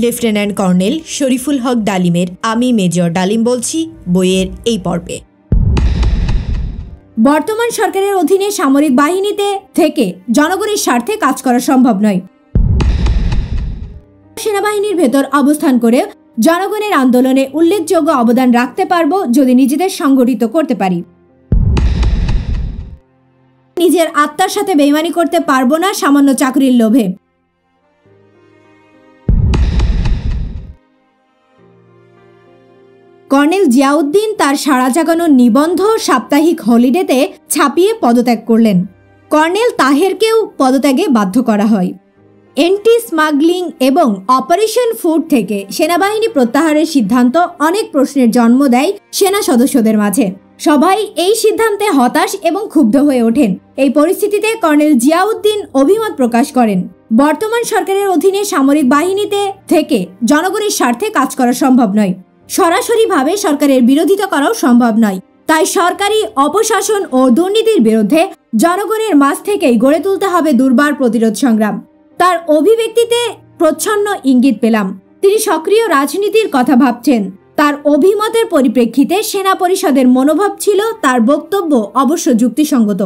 Lieutenant colonel Shariful হক ডালিমের আমি major ডালিম বলছি বইয়ের এই পর্বে। বর্তমান সরকারের অধীনে সামরিক বাহিনীতে থেকে জনগণের স্বার্থে কাজ করা সম্ভব নয়। সেনাবাহিনীর ভেতর অবস্থান করে জনগণের আন্দোলনে উল্লেখযোগ্য অবদান রাখতে পারব যদি নিজেদের সংগঠিত করতে পারি। নিজের আত্মার সাথে বেইমানি করতে পারবো না সামান্য চাকরির লোভে। কর্নেল জিয়াউদ্দিন তার সাড়া জাগানো নিবন্ধ সাপ্তাহিক হলিডেতে ছাপিয়ে পদত্যাগ করলেন। কর্নেল তাহেরকেও পদত্যাগে বাধ্য করা হয়। এন্টি স্মাগলিং এবং অপারেশন ফুড থেকে সেনাবাহিনী প্রত্যাহারের সিদ্ধান্ত অনেক প্রশ্নের জন্ম দেয় সেনা সদস্যদের মাঝে। সবাই এই সিদ্ধান্তে হতাশ এবং ক্ষুব্ধ হয়ে ওঠেন। এই পরিস্থিতিতে কর্নেল জিয়াউদ্দিন অভিমত প্রকাশ করেন, বর্তমান সরকারের অধীনে সামরিক বাহিনীতে থেকে জনগণের স্বার্থে কাজ করা সম্ভব নয়। সরাসরিভাবে সরকারের বিরোধিতা করাও সম্ভব নয়। তাই সরকারি অপশাসন ও দুর্নীতির বিরুদ্ধে জনগণের মাঝ থেকেই গড়ে তুলতে হবে দুর্বার প্রতিরোধ সংগ্রাম। তার অভিব্যক্তিতে প্রচ্ছন্ন ইঙ্গিত পেলাম তিনি সক্রিয় রাজনীতির কথা ভাবছেন। তার অভিমতের পরিপ্রেক্ষিতে সেনা পরিষদের মনোভাব ছিল তার বক্তব্য অবশ্য যুক্তিসঙ্গত।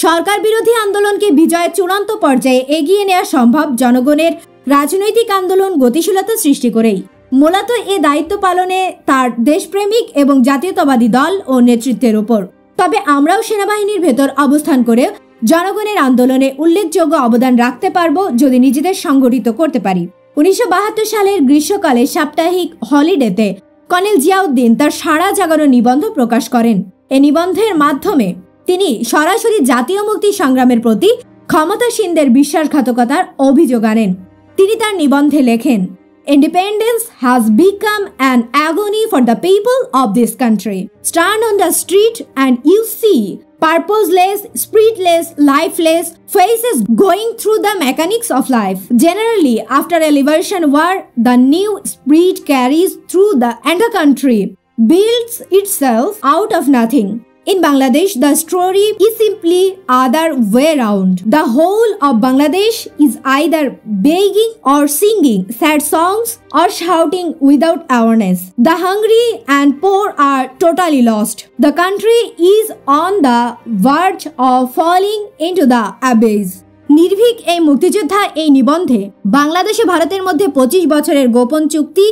সরকার বিরোধী আন্দোলনকে বিজয়ের চূড়ান্ত পর্যায়ে এগিয়ে নেওয়া সম্ভব জনগণের রাজনৈতিক আন্দোলন গতিশীলতা সৃষ্টি করেই। মূলত এ দায়িত্ব পালনে তার দেশপ্রেমিক এবং জাতীয়তাবাদী দল ও নেতৃত্বের ওপর। তবে আমরাও সেনাবাহিনীর ভেতর অবস্থান করে জনগণের আন্দোলনে উল্লেখযোগ্য অবদান রাখতে পারব যদি নিজেদের সংগঠিত করতে পারি। 1972 সালের গ্রীষ্মকালে সাপ্তাহিক হলিডেতে কর্নেল জিয়াউদ্দিন তার সাড়া জাগানো নিবন্ধ প্রকাশ করেন। এ নিবন্ধের মাধ্যমে তিনি সরাসরি জাতীয় মুক্তি সংগ্রামের প্রতি ক্ষমতাসীনদের বিশ্বাসঘাতকতার অভিযোগ আনেন। তিনি তার নিবন্ধে লেখেন, Independence has become an agony for the people of this country. Stand on the street and you see purposeless, spiritless, lifeless faces going through the mechanics of life. Generally, after a liberation war, the new spirit carries through and the country builds itself out of nothing. In Bangladesh, the story is simply other way round. The whole of Bangladesh is either begging or singing sad songs or shouting without awareness. The hungry and poor are totally lost. The country is on the verge of falling into the abyss. নির্ভীক এই মুক্তিযোদ্ধা এই নিবন্ধে বাংলাদেশ ও ভারতের মধ্যে 25 বছরের গোপন চুক্তি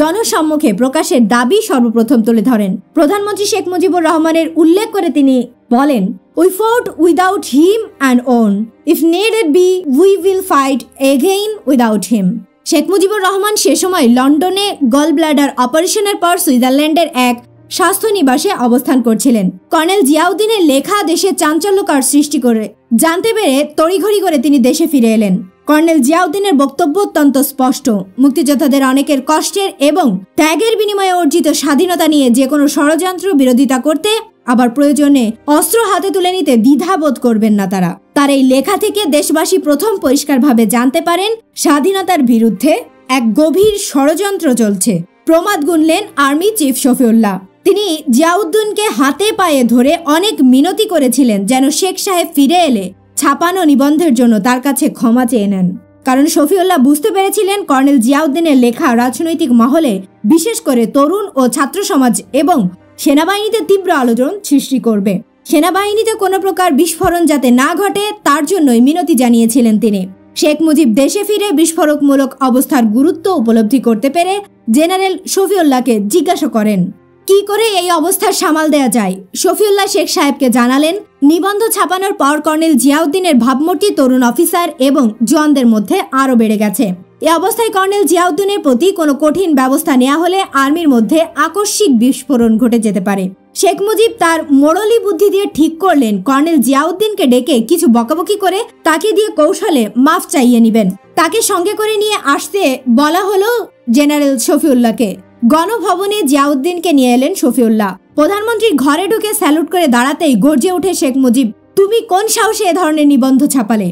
জনসম্মুখে প্রকাশের দাবি সর্বপ্রথম তুলে ধরেন। প্রধানমন্ত্রী শেখ মুজিবুর রহমানের উল্লেখ করে তিনি বলেন, We fought without him and on. If needed be, we will fight again without him. Sheikh Mujibur Rahman সে সময় লন্ডনে গল ব্লাডার অপারেশনের পর সুইজারল্যান্ডের এক স্বাস্থ্য নিবাসে অবস্থান করছিলেন। কর্নেল জিয়াউদ্দিনের লেখা দেশে চাঞ্চল্যকর সৃষ্টি করে জানতে পেরে তড়িঘড়ি করে তিনি দেশে ফিরে এলেন। কর্নেল জিয়াউদ্দিনের বক্তব্য অত্যন্ত স্পষ্ট। মুক্তিযোদ্ধাদের অনেকের কষ্টের এবং ত্যাগের বিনিময়ে অর্জিত স্বাধীনতা নিয়ে যে কোনো ষড়যন্ত্র বিরোধিতা করতে আবার প্রয়োজনে অস্ত্র হাতে তুলে নিতে দ্বিধাবোধ করবেন না তারা। তার এই লেখা থেকে দেশবাসী প্রথম পরিষ্কারভাবে জানতে পারেন স্বাধীনতার বিরুদ্ধে এক গভীর ষড়যন্ত্র চলছে। প্রমাদ গুনলেন আর্মি চিফ শফিউল্লাহ। তিনি জিয়াউদ্দিনকে হাতে পায়ে ধরে অনেক মিনতি করেছিলেন যেন শেখ সাহেব ফিরে এলে ছাপানো নিবন্ধের জন্য তার কাছে ক্ষমা চেয়ে নেন। কারণ শফিউল্লাহ বুঝতে পেরেছিলেন কর্নেল জিয়াউদ্দিনের লেখা রাজনৈতিক মহলে বিশেষ করে তরুণ ও ছাত্র সমাজ এবং সেনাবাহিনীতে তীব্র আলোড়ন সৃষ্টি করবে। সেনাবাহিনীতে কোনো প্রকার বিস্ফোরণ যাতে না ঘটে তার জন্যই মিনতি জানিয়েছিলেন তিনি। শেখ মুজিব দেশে ফিরে বিস্ফোরকমূলক অবস্থার গুরুত্ব উপলব্ধি করতে পেরে জেনারেল শফিউল্লাহকে জিজ্ঞাসা করেন, কি করে এই অবস্থার সামাল দেয়া যায়? শফিউল্লাহ শেখ সাহেবকে জানালেন, নিবন্ধ ছাপানোর পর কর্নেল জিয়াউদ্দিনের ভাবমূর্তি তরুণ অফিসার এবং জওয়ানদের মধ্যে আরও বেড়ে গেছে। এ অবস্থায় কর্নেল জিয়াউদ্দিনের প্রতি কোনো কঠিন ব্যবস্থা নেওয়া হলে আর্মির মধ্যে আকস্মিক বিস্ফোরণ ঘটে যেতে পারে। শেখ মুজিব তার মোড়লি বুদ্ধি দিয়ে ঠিক করলেন কর্নেল জিয়াউদ্দিনকে ডেকে কিছু বকাবকি করে তাকে দিয়ে কৌশলে মাফ চাইয়ে নেবেন। তাকে সঙ্গে করে নিয়ে আসতে বলা হলো জেনারেল শফিউল্লাহকে। গণভবনে জিয়াউদ্দিনকে নিয়ে এলেন শফিউল্লাহ। প্রধানমন্ত্রীর ঘরে ঢুকে স্যালুট করে দাঁড়াতেই গর্জে ওঠে শেখ মুজিব, তুমি কোন সাহসে এ ধরনের নিবন্ধ ছাপালে?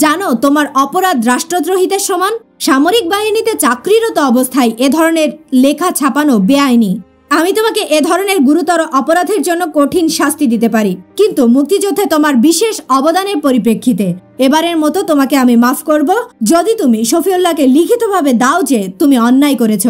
জানো তোমার অপরাধ রাষ্ট্রদ্রোহিতার সমান? সামরিক বাহিনীতে চাকরিরত অবস্থায় এ ধরনের লেখা ছাপানো বেআইনি। আমি তোমাকে এ ধরনের গুরুতর অপরাধের জন্য কঠিন শাস্তি দিতে পারি, কিন্তু মুক্তিযুদ্ধে তোমার বিশেষ অবদানের পরিপ্রেক্ষিতে এবারের মতো তোমাকে আমি মাফ করব যদি তুমি শফিউল্লাহকে লিখিতভাবে দাও যে তুমি অন্যায় করেছ।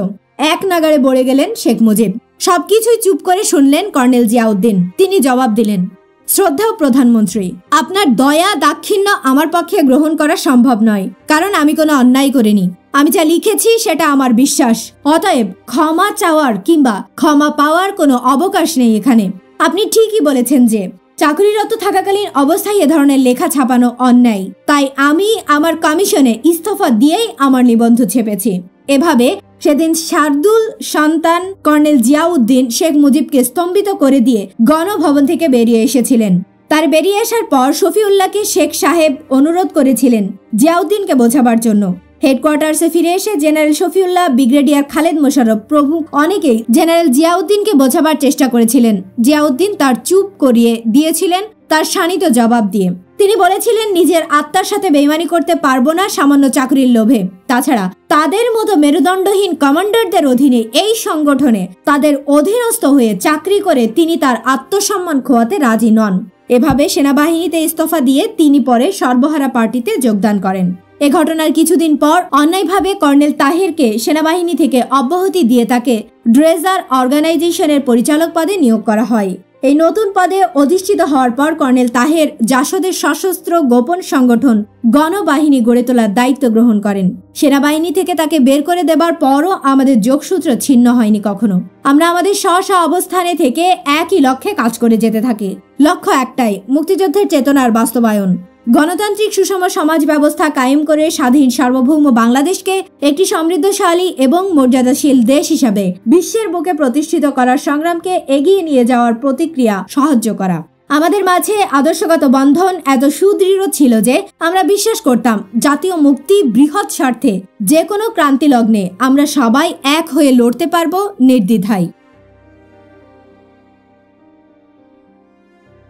এক নাগাড়ে বলে গেলেন শেখ মুজিব। সবকিছুই চুপ করে শুনলেন কর্নেল জিয়াউদ্দিন। তিনি জবাব দিলেন, শ্রদ্ধেয় প্রধানমন্ত্রী, আপনার দয়া দাক্ষিণ্য আমার পক্ষে গ্রহণ করা সম্ভব নয়, কারণ আমি কোনো অন্যায় করিনি। আমি যা লিখেছি সেটা আমার বিশ্বাস। অতএব ক্ষমা চাওয়ার কিংবা ক্ষমা পাওয়ার কোনো অবকাশ নেই এখানে। আপনি ঠিকই বলেছেন যে চাকরিরত থাকাকালীন অবস্থায় এ ধরনের লেখা ছাপানো অন্যায়। তাই আমি আমার কমিশনে ইস্তফা দিয়েই আমার নিবন্ধ ছেপেছি। এভাবে সেদিন শার্দুল সন্তান কর্নেল জিয়াউদ্দিন শেখ মুজিবকে স্তম্ভিত করে দিয়ে গণভবন থেকে বেরিয়ে এসেছিলেন। তার বেরিয়ে আসার পর শফিউল্লাহকে শেখ সাহেব অনুরোধ করেছিলেন জিয়াউদ্দিনকে বোঝাবার জন্য। হেডকোয়ার্টার্সে ফিরে এসে জেনারেল শফিউল্লাহ, ব্রিগেডিয়ার খালেদ মোশাররফ প্রমুখ অনেকেই জেনারেল জিয়াউদ্দিনকে বোঝাবার চেষ্টা করেছিলেন। জিয়াউদ্দিন তার চুপ করিয়ে দিয়েছিলেন তার শানিত জবাব দিয়ে। তিনি বলেছিলেন, নিজের আত্মার সাথে বেইমানি করতে পারবো না সামান্য চাকরির লোভে। তাছাড়া তাদের মতো মেরুদণ্ডহীন কমান্ডারদের অধীনে এই সংগঠনে তাদের অধীনস্থ হয়ে চাকরি করে তিনি তার আত্মসম্মান খোয়াতে রাজি নন। এভাবে সেনাবাহিনীতে ইস্তফা দিয়ে তিনি পরে সর্বহারা পার্টিতে যোগদান করেন। এ ঘটনার কিছুদিন পর অন্যায়ভাবে কর্নেল তাহেরকে সেনাবাহিনী থেকে অব্যাহতি দিয়ে তাকে ড্রেজার অর্গানাইজেশনের পরিচালক পদে নিয়োগ করা হয়। এই নতুন পদে অধিষ্ঠিত হওয়ার পর কর্নেল তাহের জাসদের সশস্ত্র গোপন সংগঠন গণবাহিনী গড়ে তোলার দায়িত্ব গ্রহণ করেন। সেনাবাহিনী থেকে তাকে বের করে দেবার পরও আমাদের যোগসূত্র ছিন্ন হয়নি কখনো। আমরা আমাদের স্ব অবস্থানে থেকে একই লক্ষ্যে কাজ করে যেতে থাকি। লক্ষ্য একটাই, মুক্তিযুদ্ধের চেতনার বাস্তবায়ন। গণতান্ত্রিক সুষম সমাজ ব্যবস্থা কায়েম করে স্বাধীন সার্বভৌম বাংলাদেশকে একটি সমৃদ্ধশালী এবং মর্যাদাশীল দেশ হিসাবে বিশ্বের বুকে প্রতিষ্ঠিত করার সংগ্রামকে এগিয়ে নিয়ে যাওয়ার প্রতিক্রিয়া সাহায্য করা। আমাদের মাঝে আদর্শগত বন্ধন এত সুদৃঢ় ছিল যে আমরা বিশ্বাস করতাম জাতীয় মুক্তি বৃহৎ স্বার্থে যে কোনো ক্রান্তি লগ্নে আমরা সবাই এক হয়ে লড়তে পারব নির্দ্বিধায়।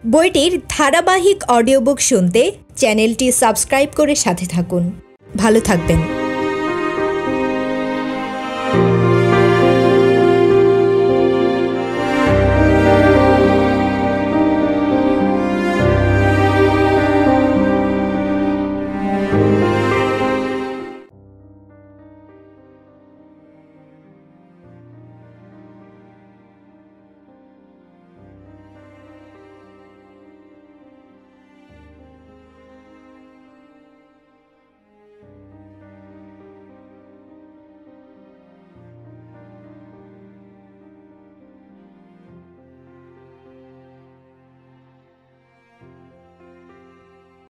বইটির ধারাবাহিক অডিও বুক শুনতে চ্যানেলটি সাবস্ক্রাইব করে সাথে থাকুন। ভালো থাকবেন।